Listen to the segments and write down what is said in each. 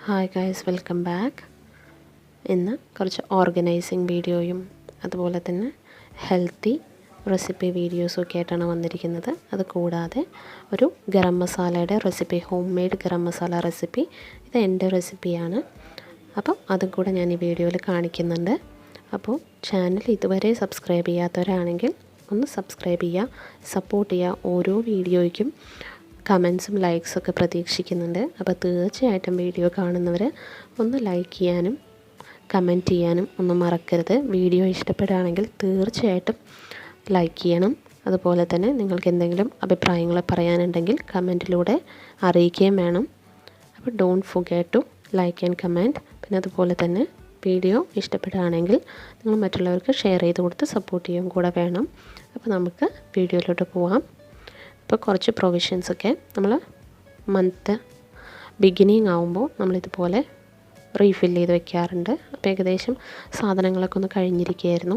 Hi guys, welcome back. ഇന്ന് കുറച്ച് organising വീഡിയോയും അതുപോലെ തന്നെ ഹെൽത്തി റെസിപ്പി വീഡിയോസൊക്കെ ആയിട്ടാണ് വന്നിരിക്കുന്നത്. അത് കൂടാതെ ഒരു ഗരം മസാലയുടെ recipe, home made garam masala recipe, ഇത് എൻ്റെ റെസിപ്പിയാണ്. അപ്പം അതും കൂടെ ഞാൻ ഈ വീഡിയോയിൽ കാണിക്കുന്നുണ്ട്. അപ്പോൾ ചാനൽ ഇതുവരെ സബ്സ്ക്രൈബ് ചെയ്യാത്തവരാണെങ്കിൽ ഒന്ന് സബ്സ്ക്രൈബ് ചെയ്യുക, സപ്പോർട്ട് ചെയ്യുക. ഓരോ വീഡിയോയ്ക്കും കമൻസും ലൈക്സൊക്കെ പ്രതീക്ഷിക്കുന്നുണ്ട്. അപ്പോൾ തീർച്ചയായിട്ടും വീഡിയോ കാണുന്നവർ ഒന്ന് ലൈക്ക് ചെയ്യാനും കമൻറ്റ് ചെയ്യാനും ഒന്നും മറക്കരുത്. വീഡിയോ ഇഷ്ടപ്പെടുകയാണെങ്കിൽ തീർച്ചയായിട്ടും ലൈക്ക് ചെയ്യണം. അതുപോലെ തന്നെ നിങ്ങൾക്ക് എന്തെങ്കിലും അഭിപ്രായങ്ങൾ പറയാനുണ്ടെങ്കിൽ കമൻറ്റിലൂടെ അറിയിക്കുകയും വേണം. അപ്പോൾ don't forget to like and comment. പിന്നെ അതുപോലെ തന്നെ വീഡിയോ ഇഷ്ടപ്പെടുകയാണെങ്കിൽ നിങ്ങൾ മറ്റുള്ളവർക്ക് ഷെയർ ചെയ്ത് കൊടുത്ത് സപ്പോർട്ട് ചെയ്യുകയും കൂടെ വേണം. അപ്പോൾ നമുക്ക് വീഡിയോയിലോട്ട് പോവാം. ഇപ്പോൾ കുറച്ച് പ്രൊവിഷൻസൊക്കെ നമ്മൾ മന്ത് ബിഗിനിങ് ആകുമ്പോൾ നമ്മളിതുപോലെ റീഫിൽ ചെയ്ത് വെക്കാറുണ്ട്. അപ്പോൾ ഏകദേശം സാധനങ്ങളൊക്കെ ഒന്ന് കഴിഞ്ഞിരിക്കുകയായിരുന്നു.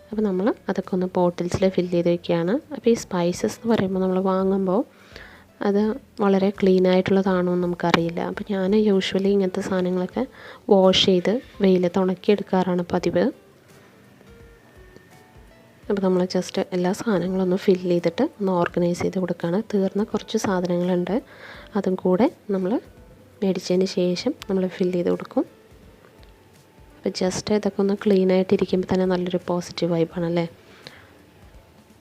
അപ്പോൾ നമ്മൾ അതൊക്കെ ഒന്ന് ബോട്ടിൽസിൽ ഫില്ല് ചെയ്ത് വെക്കുകയാണ്. അപ്പോൾ ഈ സ്പൈസസ് എന്ന് പറയുമ്പോൾ നമ്മൾ വാങ്ങുമ്പോൾ അത് വളരെ ക്ലീൻ ആയിട്ടുള്ളതാണോ എന്ന് നമുക്കറിയില്ല. അപ്പോൾ ഞാൻ യൂഷ്വലി ഇങ്ങനത്തെ സാധനങ്ങളൊക്കെ വാഷ് ചെയ്ത് വെയിലത്ത് ഉണക്കിയെടുക്കാറാണ് പതിവ്. അപ്പോൾ നമ്മൾ ജസ്റ്റ് എല്ലാ സാധനങ്ങളും ഒന്ന് ഫില്ല് ചെയ്തിട്ട് ഒന്ന് ഓർഗനൈസ് ചെയ്ത് കൊടുക്കുകയാണ്. തീർന്ന കുറച്ച് സാധനങ്ങളുണ്ട്, അതും കൂടെ നമ്മൾ മേടിച്ചതിന് ശേഷം നമ്മൾ ഫില്ല് ചെയ്ത് കൊടുക്കും. അപ്പോൾ ജസ്റ്റ് ഇതൊക്കെ ഒന്ന് ക്ലീൻ ആയിട്ടിരിക്കുമ്പോൾ തന്നെ നല്ലൊരു പോസിറ്റീവ് വൈബാണല്ലേ.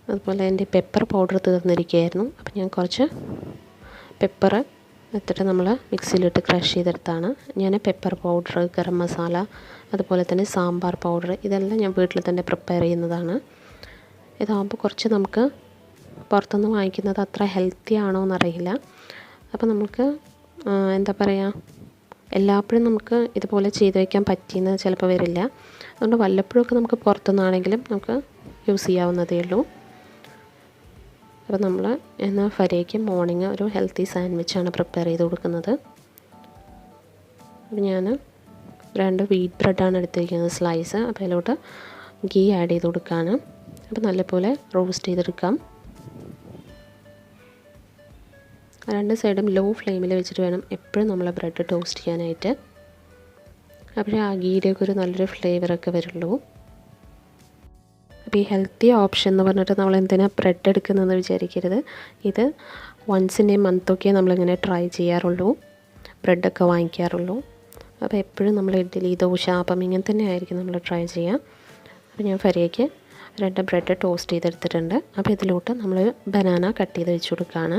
അതുപോലെ എൻ്റെ പെപ്പർ പൗഡർ തീർന്നിരിക്കുകയായിരുന്നു. അപ്പോൾ ഞാൻ കുറച്ച് പെപ്പർ എടുത്തിട്ട് നമ്മൾ മിക്സിയിലിട്ട് ക്രഷ് ചെയ്തെടുത്താണ്. ഞാൻ പെപ്പർ പൗഡർ, ഗരം മസാല, അതുപോലെ തന്നെ സാമ്പാർ പൗഡർ, ഇതെല്ലാം ഞാൻ വീട്ടിൽ തന്നെ പ്രിപ്പയർ ചെയ്യുന്നതാണ്. ഇതാകുമ്പോൾ കുറച്ച് നമുക്ക് പുറത്തുനിന്ന് വാങ്ങിക്കുന്നത് അത്ര ഹെൽത്തി ആണോ എന്നറിയില്ല. അപ്പോൾ നമുക്ക് എന്താ പറയുക, എല്ലാപ്പോഴും നമുക്ക് ഇതുപോലെ ചെയ്ത് വയ്ക്കാൻ പറ്റിയെന്ന് ചിലപ്പോൾ വരില്ല. അതുകൊണ്ട് വല്ലപ്പോഴൊക്കെ നമുക്ക് പുറത്തുനിന്നാണെങ്കിലും നമുക്ക് യൂസ് ചെയ്യാവുന്നതേ ഉള്ളൂ. അപ്പോൾ നമ്മൾ ഇന്ന് ഫരയ്ക്ക് മോർണിംഗ് ഒരു ഹെൽത്തി സാൻഡ്വിച്ചാണ് പ്രിപ്പയർ ചെയ്ത് കൊടുക്കുന്നത്. അപ്പോൾ ഞാൻ 2 വീറ്റ് ബ്രെഡാണ് എടുത്തിരിക്കുന്നത് സ്ലൈസ്. അപ്പോൾ അതിലോട്ട് ഗീ ആഡ് ചെയ്ത് കൊടുക്കുകയാണ്. അപ്പോൾ നല്ലപോലെ റോസ്റ്റ് ചെയ്തെടുക്കാം. 2 സൈഡും ലോ ഫ്ലെയിമിൽ വെച്ചിട്ട് വേണം എപ്പോഴും നമ്മൾ ബ്രെഡ് ടോസ്റ്റ് ചെയ്യാനായിട്ട്. അപ്പോഴേ ആ ഗീയുടെയൊക്കെ ഒരു നല്ലൊരു ഫ്ലേവറൊക്കെ വരുള്ളൂ. അപ്പോൾ ഈ ഹെൽത്തി ഓപ്ഷൻ എന്ന് പറഞ്ഞിട്ട് നമ്മൾ എന്തിനാണ് ബ്രെഡ് എടുക്കുന്നതെന്ന് വിചാരിക്കരുത്. ഇത് വൺസ് ഇൻ എ മന്തൊക്കെ നമ്മളിങ്ങനെ ട്രൈ ചെയ്യാറുള്ളൂ, ബ്രെഡൊക്കെ വാങ്ങിക്കാറുള്ളൂ. അപ്പോൾ എപ്പോഴും നമ്മൾ ഇഡ്ഡലി, ദോശ, അപ്പം ഇങ്ങനെ തന്നെ ആയിരിക്കും നമ്മൾ ട്രൈ ചെയ്യുക. അപ്പോൾ ഞാൻ ഫരയ്ക്ക് 2 ബ്രെഡ് ടോസ്റ്റ് ചെയ്തെടുത്തിട്ടുണ്ട്. അപ്പോൾ ഇതിലോട്ട് നമ്മൾ ബനാന കട്ട് ചെയ്ത് വെച്ച് കൊടുക്കുകയാണ്.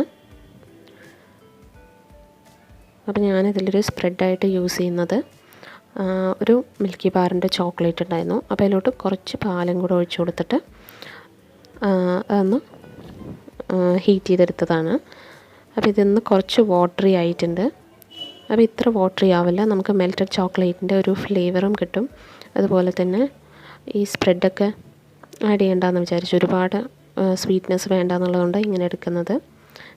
അപ്പോൾ ഞാനിതിലൊരു സ്പ്രെഡായിട്ട് യൂസ് ചെയ്യുന്നത് ഒരു മിൽക്കി ബാറിൻ്റെ ചോക്ലേറ്റ് ഉണ്ടായിരുന്നു. അപ്പോൾ അതിലോട്ട് കുറച്ച് പാലും കൂടെ ഒഴിച്ച് കൊടുത്തിട്ട് അതൊന്ന് ഹീറ്റ് ചെയ്തെടുത്തതാണ്. അപ്പോൾ ഇതിന്ന് കുറച്ച് വാട്ടറി ആയിട്ടുണ്ട്. അപ്പോൾ ഇത്ര വാട്ടറി ആവില്ല, നമുക്ക് മെൽറ്റഡ് ചോക്ലേറ്റിൻ്റെ ഒരു ഫ്ലേവറും കിട്ടും. അതുപോലെ തന്നെ ഈ സ്പ്രെഡൊക്കെ ആഡ് ചെയ്യേണ്ടെന്ന് വിചാരിച്ചു, ഒരുപാട് സ്വീറ്റ്നെസ് വേണ്ടെന്നുള്ളതുകൊണ്ട് ഇങ്ങനെ എടുക്കുന്നത്.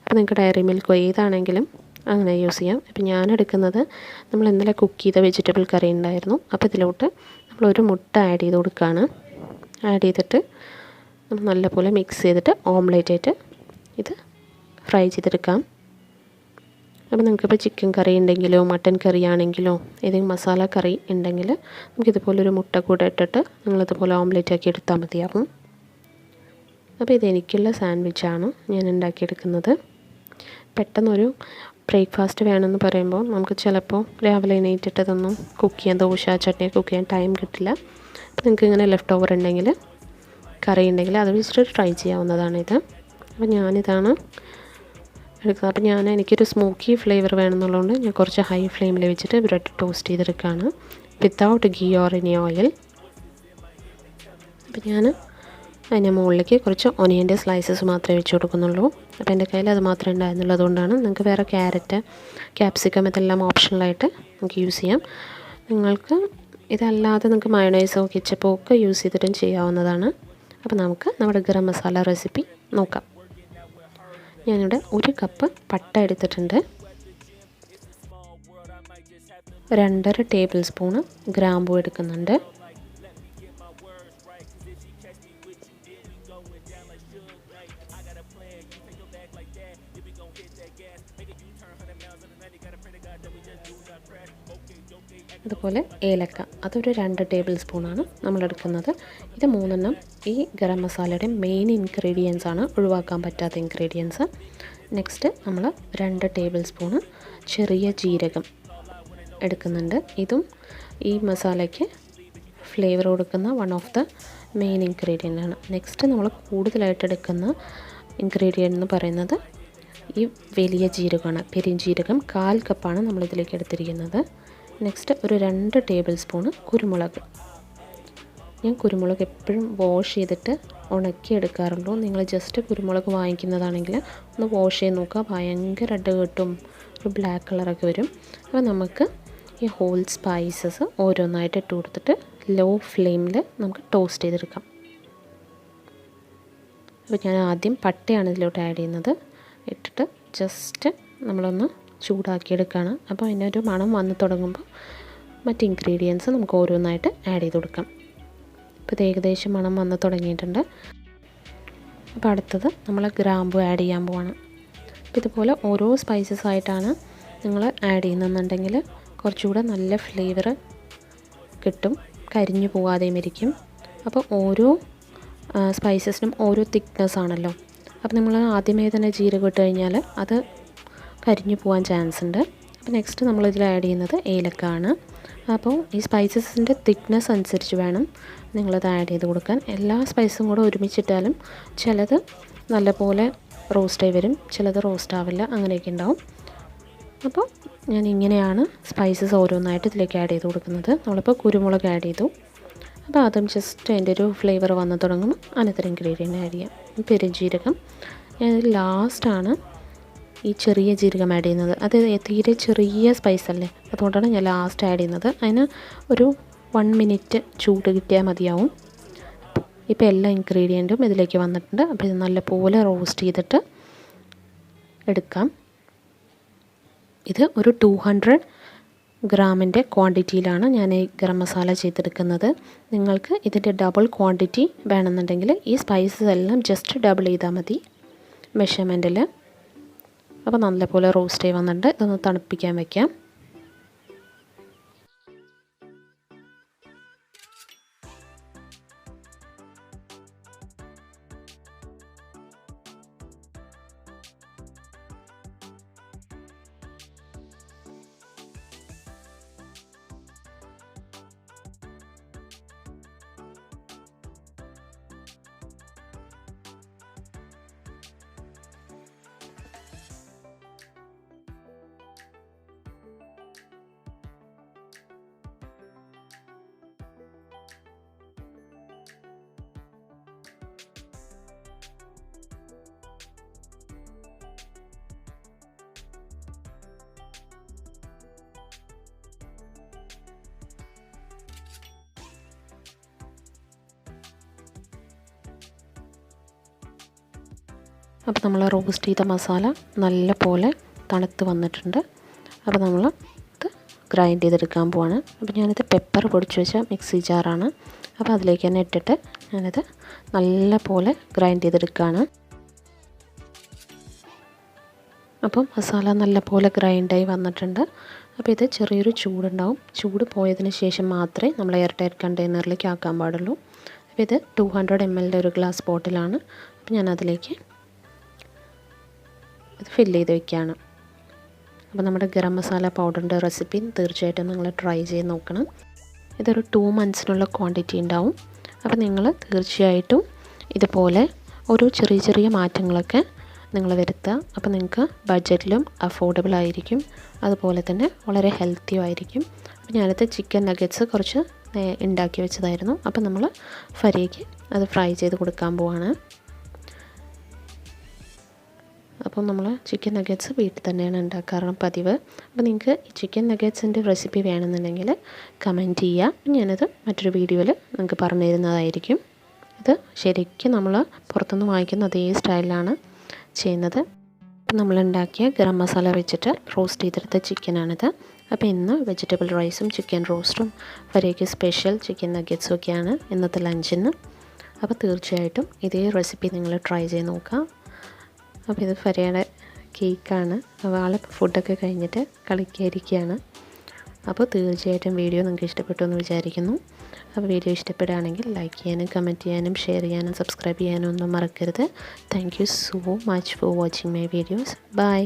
അപ്പോൾ നിങ്ങൾക്ക് ഡയറി മിൽക്കോ ഏതാണെങ്കിലും അങ്ങനെ യൂസ് ചെയ്യാം. അപ്പോൾ ഞാൻ എടുക്കുന്നത് നമ്മൾ ഇന്നലെ കുക്ക് ചെയ്ത വെജിറ്റബിൾ കറി ഉണ്ടായിരുന്നു. അപ്പോൾ ഇതിലോട്ട് നമ്മളൊരു മുട്ട ആഡ് ചെയ്ത് കൊടുക്കുകയാണ്. ആഡ് ചെയ്തിട്ട് നമ്മൾ നല്ലപോലെ മിക്സ് ചെയ്തിട്ട് ഓംലേറ്റ് ആയിട്ട് ഇത് ഫ്രൈ ചെയ്തെടുക്കാം. അപ്പോൾ നിങ്ങൾക്കിപ്പോൾ ചിക്കൻ കറി ഉണ്ടെങ്കിലോ മട്ടൻ കറി ആണെങ്കിലോ ഏതെങ്കിലും മസാല കറി ഉണ്ടെങ്കിൽ നമുക്കിതുപോലൊരു മുട്ട കൂടെ ഇട്ടിട്ട് നിങ്ങളിതുപോലെ ഓംലേറ്റ് ആക്കി എടുത്താൽ മതിയാകും. അപ്പോൾ ഇതെനിക്കുള്ള സാൻഡ്വിച്ചാണ് ഞാൻ ഉണ്ടാക്കിയെടുക്കുന്നത്. പെട്ടെന്നൊരു ബ്രേക്ക്ഫാസ്റ്റ് വേണമെന്ന് പറയുമ്പോൾ നമുക്ക് ചിലപ്പോൾ രാവിലെ എണീറ്റിട്ട് ഇതൊന്നും കുക്ക് ചെയ്യാൻ, ദോശ ചട്നി കുക്ക് ചെയ്യാൻ ടൈം കിട്ടില്ല. അപ്പോൾ നിങ്ങൾക്ക് ഇങ്ങനെ ലെഫ്റ്റ് ഓവർ ഉണ്ടെങ്കിൽ, കറി ഉണ്ടെങ്കിൽ അത് വെച്ചിട്ട് ട്രൈ ചെയ്യാവുന്നതാണിത്. അപ്പോൾ ഞാനിതാണ് എടുക്കുക. അപ്പോൾ എനിക്കൊരു സ്മോക്കി ഫ്ലേവർ വേണമെന്നുള്ളതുകൊണ്ട് ഞാൻ കുറച്ച് ഹൈ ഫ്ലെയിമിൽ വെച്ചിട്ട് ബ്രെഡ് ടോസ്റ്റ് ചെയ്തെടുക്കുകയാണ്, without ghee or any oil. അപ്പോൾ ഞാൻ അതിൻ്റെ മുകളിലേക്ക് കുറച്ച് ഒനിയൻ്റെ സ്ലൈസസ് മാത്രമേ വെച്ച് കൊടുക്കുന്നുള്ളൂ. അപ്പോൾ എൻ്റെ കയ്യിൽ അത് മാത്രമേ ഉണ്ടായിരുന്നുള്ളൂ. അതുകൊണ്ടാണ്. നിങ്ങൾക്ക് വേറെ ക്യാരറ്റ്, ക്യാപ്സിക്കം ഇതെല്ലാം ഓപ്ഷണലായിട്ട് നമുക്ക് യൂസ് ചെയ്യാം. നിങ്ങൾക്ക് ഇതല്ലാതെ നിങ്ങൾക്ക് മയോണൈസോ കെച്ചപ്പോ ഒക്കെ യൂസ് ചെയ്തിട്ടും ചെയ്യാവുന്നതാണ്. അപ്പോൾ നമുക്ക് നമ്മുടെ ഗരം മസാല റെസിപ്പി നോക്കാം. ഞാനിവിടെ 1 കപ്പ് പട്ട എടുത്തിട്ടുണ്ട്. 2.5 ടേബിൾ സ്പൂണ് ഗ്രാമ്പൂ എടുക്കുന്നുണ്ട്. അതുപോലെ ഏലക്ക, അതൊരു 2 ടേബിൾ സ്പൂണാണ് നമ്മളെടുക്കുന്നത്. ഇത് 3 ഈ ഗരം മസാലയുടെ മെയിൻ ഇൻഗ്രീഡിയൻസ് ആണ്, ഒഴിവാക്കാൻ പറ്റാത്ത ഇൻഗ്രീഡിയൻസ്. നെക്സ്റ്റ് നമ്മൾ 2 ടേബിൾ സ്പൂണ് ചെറിയ ജീരകം എടുക്കുന്നുണ്ട്. ഇതും ഈ മസാലയ്ക്ക് ഫ്ലേവർ കൊടുക്കുന്ന one of the main ingredient ആണ്. നെക്സ്റ്റ് നമ്മൾ കൂടുതലായിട്ട് എടുക്കുന്ന ഇൻഗ്രീഡിയൻ്റ് എന്ന് പറയുന്നത് ഈ വലിയ ജീരകമാണ്, പെരുംജീരകം 1/4 കപ്പാണ് നമ്മളിതിലേക്ക് എടുത്തിരിക്കുന്നത്. നെക്സ്റ്റ് ഒരു 2 ടേബിൾ സ്പൂണ് കുരുമുളക്. ഞാൻ കുരുമുളക് എപ്പോഴും വാഷ് ചെയ്തിട്ട് ഉണക്കി എടുക്കാറുള്ളൂ. നിങ്ങൾ ജസ്റ്റ് കുരുമുളക് വാങ്ങിക്കുന്നതാണെങ്കിൽ ഒന്ന് വാഷ് ചെയ്ത് നോക്കുക, ഭയങ്കര അഡ് കിട്ടും, ഒരു ബ്ലാക്ക് കളറൊക്കെ വരും. അപ്പോൾ നമുക്ക് ഈ ഹോൾ സ്പൈസസ് ഓരോന്നായിട്ട് ഇട്ട് കൊടുത്തിട്ട് ലോ ഫ്ലെയിമിൽ നമുക്ക് ടോസ്റ്റ് ചെയ്തെടുക്കാം. അപ്പോൾ ഞാൻ ആദ്യം പട്ടയാണ് ഇതിലോട്ട് ആഡ് ചെയ്യുന്നത്. ഇട്ടിട്ട് ജസ്റ്റ് നമ്മളൊന്ന് ചൂടാക്കിയെടുക്കുകയാണ്. അപ്പോൾ അതിനൊരു മണം വന്ന് തുടങ്ങുമ്പോൾ മറ്റ് ഇൻഗ്രീഡിയൻസ് നമുക്ക് ഓരോന്നായിട്ട് ആഡ് ചെയ്ത് കൊടുക്കാം. ഇപ്പോൾ ഇത് ഏകദേശം മണം വന്ന് തുടങ്ങിയിട്ടുണ്ട്. അപ്പോൾ അടുത്തത് നമ്മൾ ഗ്രാമ്പു ആഡ് ചെയ്യാൻ പോവാണ്. അപ്പോൾ ഇതുപോലെ ഓരോ സ്പൈസസ് ആയിട്ടാണ് നിങ്ങൾ ആഡ് ചെയ്യുന്നതെന്നുണ്ടെങ്കിൽ കുറച്ചുകൂടെ നല്ല ഫ്ലേവർ കിട്ടും, കരിഞ്ഞു പോകാതെയും ഇരിക്കും. അപ്പോൾ ഓരോ സ്പൈസസിനും ഓരോ തിക്നെസ് ആണല്ലോ. അപ്പോൾ നമ്മൾ ആദ്യമേ തന്നെ ജീരകം ഇട്ട് കഴിഞ്ഞാൽ അത് കരിഞ്ഞു പോകാൻ ചാൻസ് ഉണ്ട്. അപ്പോൾ നെക്സ്റ്റ് നമ്മളിതിൽ ആഡ് ചെയ്യുന്നത് ഏലക്ക ആണ്. അപ്പോൾ ഈ സ്പൈസസിൻ്റെ തിക്നെസ് അനുസരിച്ച് വേണം നിങ്ങളത് ആഡ് ചെയ്ത് കൊടുക്കാൻ. എല്ലാ സ്പൈസും കൂടെ ഒരുമിച്ചിട്ടാലും ചിലത് നല്ലപോലെ റോസ്റ്റായി വരും, ചിലത് റോസ്റ്റ് ആവില്ല, അങ്ങനെയൊക്കെ ഉണ്ടാവും. അപ്പോൾ ഞാൻ ഇങ്ങനെയാണ് സ്പൈസസ് ഓരോന്നായിട്ട് ഇതിലേക്ക് ആഡ് ചെയ്ത് കൊടുക്കുന്നത്. നമ്മളിപ്പോൾ കുരുമുളക് ആഡ് ചെയ്തു. അപ്പോൾ അതും ജസ്റ്റ് അതിൻ്റെ ഒരു ഫ്ലേവർ വന്ന് തുടങ്ങുമ്പോൾ അനന്തര ഇൻഗ്രീഡിയൻ്റ് ആഡ് ചെയ്യാം. പെരുംജീരകം ഞാൻ ലാസ്റ്റാണ് ഈ ചെറിയ ജീരകം ആഡ് ചെയ്യുന്നത്. അത് തീരെ ചെറിയ സ്പൈസ് അല്ലേ, അതുകൊണ്ടാണ് ഞാൻ ലാസ്റ്റ് ആഡ് ചെയ്യുന്നത്. അതിന് ഒരു 1 മിനിറ്റ് ചൂട് കിട്ടിയാൽ മതിയാവും. ഇപ്പോൾ എല്ലാ ഇൻഗ്രീഡിയൻറ്റും ഇതിലേക്ക് വന്നിട്ടുണ്ട്. അപ്പോൾ ഇത് നല്ലപോലെ റോസ്റ്റ് ചെയ്തിട്ട് എടുക്കാം. ഇത് ഒരു 200 ഗ്രാമിൻ്റെ ക്വാണ്ടിറ്റിയിലാണ് ഞാൻ ഈ ഗരം മസാല ചെയ്തെടുക്കുന്നത്. നിങ്ങൾക്ക് ഇതിൻ്റെ ഡബിൾ ക്വാണ്ടിറ്റി വേണമെന്നുണ്ടെങ്കിൽ ഈ സ്പൈസസ് എല്ലാം ജസ്റ്റ് ഡബിൾ ചെയ്താൽ മതി മെഷർമെൻറ്റിൽ. അപ്പോൾ നല്ലപോലെ റോസ്റ്റ് ചെയ്ത് വന്നിട്ട് ഇതൊന്ന് തണുപ്പിക്കാൻ വയ്ക്കാം. അപ്പോൾ നമ്മൾ റോസ്റ്റ് ചെയ്ത മസാല നല്ല പോലെ തണുത്ത് വന്നിട്ടുണ്ട്. അപ്പോൾ നമ്മൾ ഇത് ഗ്രൈൻഡ് ചെയ്തെടുക്കാൻ പോവാണ്. അപ്പോൾ ഞാനിത് പെപ്പർ പൊടിച്ച് വെച്ച മിക്സി ജാറാണ്. അപ്പോൾ അതിലേക്ക് തന്നെ ഇട്ടിട്ട് ഞാനിത് നല്ല പോലെ ഗ്രൈൻഡ് ചെയ്തെടുക്കുകയാണ്. അപ്പം മസാല നല്ല പോലെ ഗ്രൈൻഡായി വന്നിട്ടുണ്ട്. അപ്പോൾ ഇത് ചെറിയൊരു ചൂടുണ്ടാവും. ചൂട് പോയതിന് ശേഷം മാത്രമേ നമ്മൾ എയർ ടൈറ്റ് കണ്ടെയ്നറിലേക്ക് ആക്കാൻ പാടുള്ളൂ. അപ്പോൾ ഇത് 200 ml ഒരു ഗ്ലാസ് ബോട്ടിലാണ്. അപ്പോൾ ഞാനതിലേക്ക് ഇത് ഫില്ല് ചെയ്ത് വയ്ക്കുകയാണ്. അപ്പോൾ നമ്മുടെ ഗരം മസാല പൗഡറിൻ്റെ റെസിപ്പി തീർച്ചയായിട്ടും നിങ്ങൾ ട്രൈ ചെയ്ത് നോക്കണം. ഇതൊരു 2 months ക്വാണ്ടിറ്റി ഉണ്ടാവും. അപ്പോൾ നിങ്ങൾ തീർച്ചയായിട്ടും ഇതുപോലെ ഓരോ ചെറിയ ചെറിയ മാറ്റങ്ങളൊക്കെ നിങ്ങൾ വരുത്തുക. അപ്പോൾ നിങ്ങൾക്ക് ബഡ്ജറ്റിലും അഫോർഡബിൾ ആയിരിക്കും, അതുപോലെ തന്നെ വളരെ ഹെൽത്തിയും ആയിരിക്കും. അപ്പോൾ ഞാനത് ചിക്കൻ നഗറ്റ്സ് കുറച്ച് ഉണ്ടാക്കി വെച്ചതായിരുന്നു. അപ്പോൾ നമ്മൾ ഫരിക്ക് അത് ഫ്രൈ ചെയ്ത് കൊടുക്കാൻ പോവാണ്. അപ്പോൾ നമ്മൾ ചിക്കൻ നഗറ്റ്സ് വീട്ടിൽ തന്നെയാണ് ഉണ്ടാക്കാറുള്ള പതിവ്. അപ്പോൾ നിങ്ങൾക്ക് ഈ ചിക്കൻ നഗറ്റ്സിൻ്റെ റെസിപ്പി വേണമെന്നുണ്ടെങ്കിൽ കമൻറ്റ് ചെയ്യുക. ഞാനത് മറ്റൊരു വീഡിയോയിൽ നിങ്ങൾക്ക് പറഞ്ഞു തരുന്നതായിരിക്കും. ഇത് ശരിക്കും നമ്മൾ പുറത്തുനിന്ന് വാങ്ങിക്കുന്ന അതേ സ്റ്റൈലിലാണ് ചെയ്യുന്നത്. നമ്മളുണ്ടാക്കിയ ഗരം മസാല വെച്ചിട്ട് റോസ്റ്റ് ചെയ്തെടുത്ത ചിക്കനാണിത്. അപ്പോൾ ഇന്ന് വെജിറ്റബിൾ റൈസും ചിക്കൻ റോസ്റ്റും ഫരിക്ക് സ്പെഷ്യൽ ചിക്കൻ നഗറ്റ്സും ഒക്കെയാണ് ഇന്നത്തെ ലഞ്ചിന്. അപ്പോൾ തീർച്ചയായിട്ടും ഇതേ റെസിപ്പി നിങ്ങൾ ട്രൈ ചെയ്ത് നോക്കാം. അപ്പോൾ ഇത് ഫരിയുടെ കേക്കാണ്. അപ്പോൾ ആൾ ഫുഡൊക്കെ കഴിഞ്ഞിട്ട് കളിക്കാതിരിക്കുകയാണ്. അപ്പോൾ തീർച്ചയായിട്ടും വീഡിയോ നിങ്ങൾക്ക് ഇഷ്ടപ്പെട്ടു എന്ന് വിചാരിക്കുന്നു. അപ്പോൾ വീഡിയോ ഇഷ്ടപ്പെടുകയാണെങ്കിൽ ലൈക്ക് ചെയ്യാനും കമൻറ്റ് ചെയ്യാനും ഷെയർ ചെയ്യാനും സബ്സ്ക്രൈബ് ചെയ്യാനും ഒന്നും മറക്കരുത്. Thank you so much for watching my videos. By.